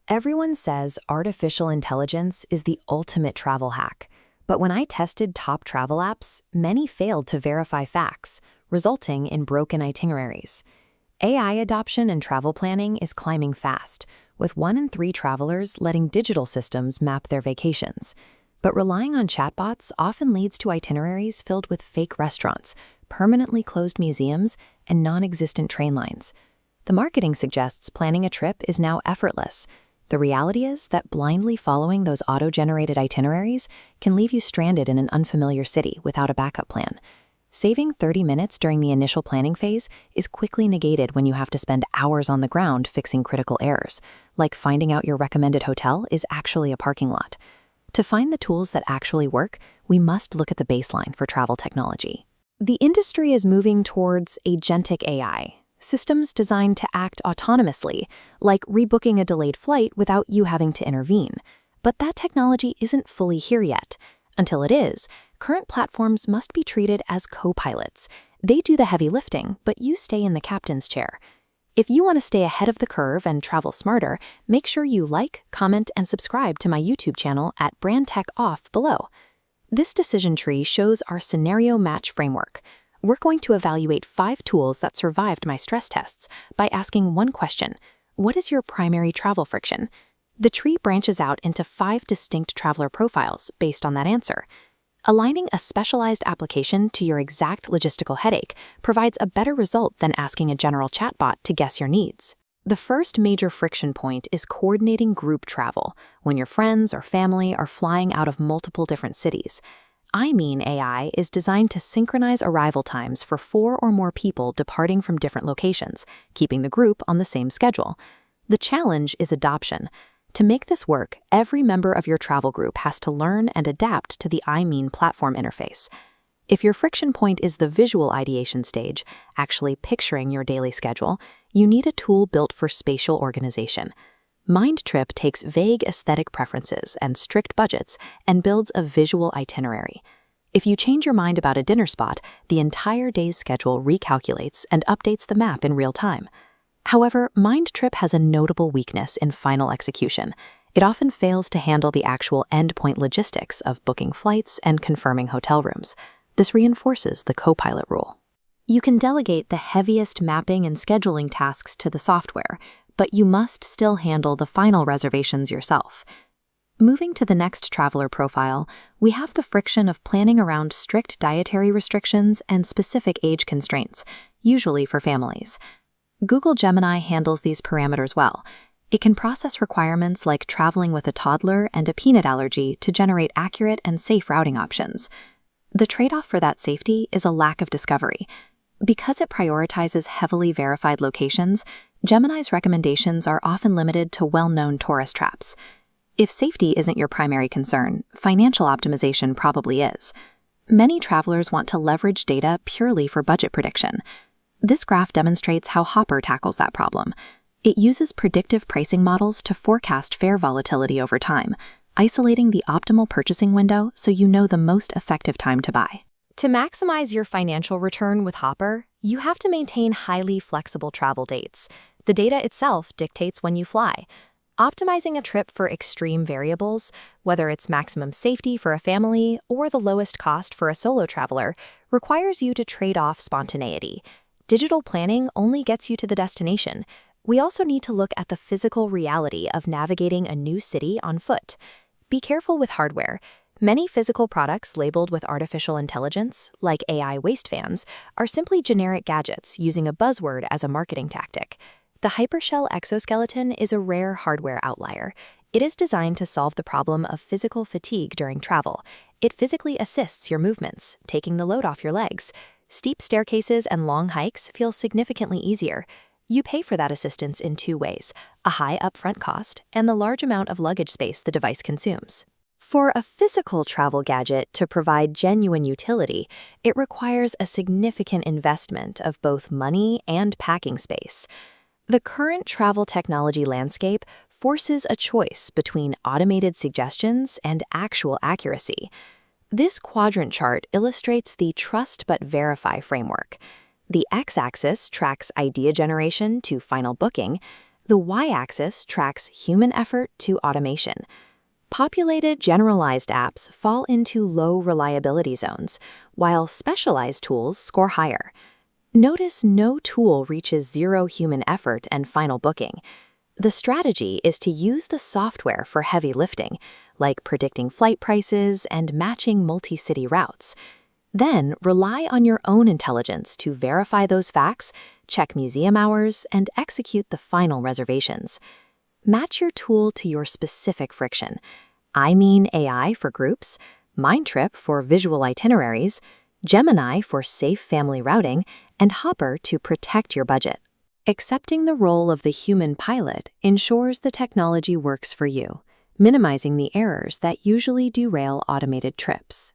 Everyone says artificial intelligence is the ultimate travel hack, but when I tested top travel apps, many failed to verify facts, resulting in broken itineraries. AI adoption in travel planning is climbing fast, with 1 in 3 travelers letting digital systems map their vacations. But relying on chatbots often leads to itineraries filled with fake restaurants, permanently closed museums, and non-existent train lines. The marketing suggests planning a trip is now effortless. The reality is that blindly following those auto-generated itineraries can leave you stranded in an unfamiliar city without a backup plan. Saving 30 minutes during the initial planning phase is quickly negated when you have to spend hours on the ground fixing critical errors, like finding out your recommended hotel is actually a parking lot. To find the tools that actually work, we must look at the baseline for travel technology. The industry is moving towards agentic AI, systems designed to act autonomously, like rebooking a delayed flight without you having to intervene. But that technology isn't fully here yet. Until it is, current platforms must be treated as co-pilots. They do the heavy lifting, but you stay in the captain's chair. If you want to stay ahead of the curve and travel smarter, make sure you like, comment, and subscribe to my YouTube channel at Brand Tech Off below. This decision tree shows our scenario match framework. We're going to evaluate 5 tools that survived my stress tests by asking one question: what is your primary travel friction? The tree branches out into 5 distinct traveler profiles based on that answer. Aligning a specialized application to your exact logistical headache provides a better result than asking a general chatbot to guess your needs. The first major friction point is coordinating group travel, when your friends or family are flying out of multiple different cities. iMean AI is designed to synchronize arrival times for 4 or more people departing from different locations, keeping the group on the same schedule. The challenge is adoption. To make this work, every member of your travel group has to learn and adapt to the iMean platform interface. If your friction point is the visual ideation stage, actually picturing your daily schedule, you need a tool built for spatial organization. MindTrip takes vague aesthetic preferences and strict budgets and builds a visual itinerary. If you change your mind about a dinner spot, the entire day's schedule recalculates and updates the map in real time. However, MindTrip has a notable weakness in final execution. It often fails to handle the actual endpoint logistics of booking flights and confirming hotel rooms. This reinforces the co-pilot rule. You can delegate the heaviest mapping and scheduling tasks to the software, but you must still handle the final reservations yourself. Moving to the next traveler profile, we have the friction of planning around strict dietary restrictions and specific age constraints, usually for families. Google Gemini handles these parameters well. It can process requirements like traveling with a toddler and a peanut allergy to generate accurate and safe routing options. The trade-off for that safety is a lack of discovery. Because it prioritizes heavily verified locations, Gemini's recommendations are often limited to well-known tourist traps. If safety isn't your primary concern, financial optimization probably is. Many travelers want to leverage data purely for budget prediction. This graph demonstrates how Hopper tackles that problem. It uses predictive pricing models to forecast fare volatility over time, isolating the optimal purchasing window so you know the most effective time to buy. To maximize your financial return with Hopper, you have to maintain highly flexible travel dates. The data itself dictates when you fly. Optimizing a trip for extreme variables, whether it's maximum safety for a family or the lowest cost for a solo traveler, requires you to trade off spontaneity. Digital planning only gets you to the destination. We also need to look at the physical reality of navigating a new city on foot. Be careful with hardware. Many physical products labeled with artificial intelligence, like AI waist fans, are simply generic gadgets using a buzzword as a marketing tactic. The Hypershell exoskeleton is a rare hardware outlier. It is designed to solve the problem of physical fatigue during travel. It physically assists your movements, taking the load off your legs. Steep staircases and long hikes feel significantly easier. You pay for that assistance in 2 ways: a high upfront cost and the large amount of luggage space the device consumes. For a physical travel gadget to provide genuine utility, it requires a significant investment of both money and packing space. The current travel technology landscape forces a choice between automated suggestions and actual accuracy. This quadrant chart illustrates the trust but verify framework. The x-axis tracks idea generation to final booking. The y-axis tracks human effort to automation. Populated, generalized apps fall into low reliability zones, while specialized tools score higher. Notice no tool reaches zero human effort and final booking. The strategy is to use the software for heavy lifting, like predicting flight prices and matching multi-city routes. Then rely on your own intelligence to verify those facts, check museum hours, and execute the final reservations. Match your tool to your specific friction. iMean AI for groups, Mindtrip for visual itineraries, Gemini for safe family routing, and Hopper to protect your budget. Accepting the role of the human pilot ensures the technology works for you, minimizing the errors that usually derail automated trips.